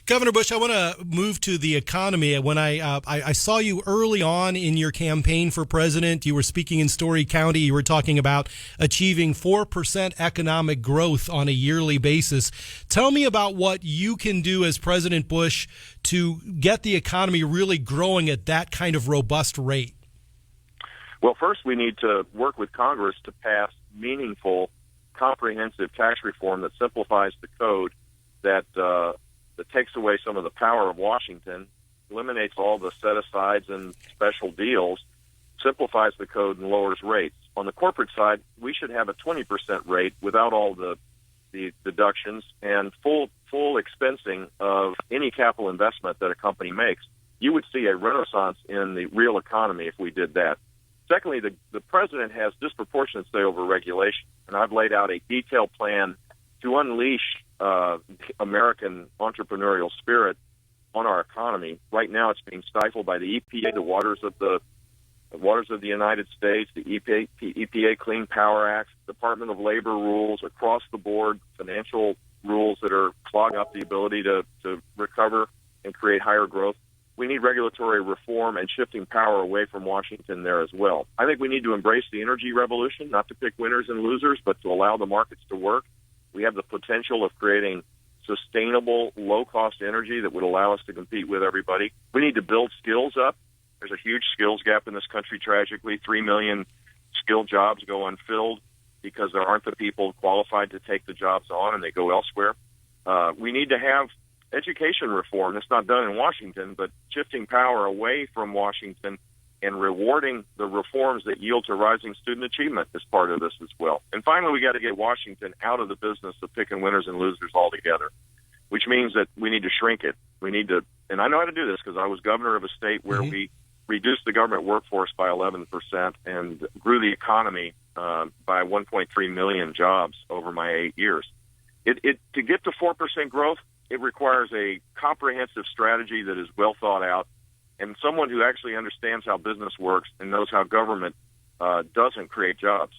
Governor Bush, I want to move to the economy. When I saw you early on in your campaign for president, you were speaking in Story County. You were talking about achieving 4% economic growth on a yearly basis. Tell me about what you can do as President Bush to get the economy really growing at that kind of robust rate. Well, first we need to work with Congress to pass meaningful, comprehensive tax reform that simplifies the code, that takes away some of the power of Washington, eliminates all the set-asides and special deals, simplifies the code, and lowers rates. On the corporate side, we should have a 20% rate without all the deductions and full expensing of any capital investment that a company makes. You would see a renaissance in the real economy if we did that. Secondly, the president has disproportionate say over regulation, and I've laid out a detailed plan to unleash American entrepreneurial spirit on our economy. Right now, it's being stifled by the EPA, the waters of the United States, the EPA Clean Power Act, Department of Labor rules, across the board financial rules that are clogging up the ability to recover and create higher growth. We need regulatory reform and shifting power away from Washington there as well. I think we need to embrace the energy revolution, not to pick winners and losers, but to allow the markets to work. We have the potential of creating sustainable, low-cost energy that would allow us to compete with everybody. We need to build skills up. There's a huge skills gap in this country, tragically. 3 million skilled jobs go unfilled because there aren't the people qualified to take the jobs on, and they go elsewhere. We need to have education reform. It's not done in Washington, but shifting power away from Washington and rewarding the reforms that yield to rising student achievement is part of this as well. And finally, we got to get Washington out of the business of picking winners and losers altogether, which means that we need to shrink it. We need to, and I know how to do this because I was governor of a state where we reduced the government workforce by 11% and grew the economy by 1.3 million jobs over my 8 years. To get to 4% growth, it requires a comprehensive strategy that is well thought out and someone who actually understands how business works and knows how government doesn't create jobs.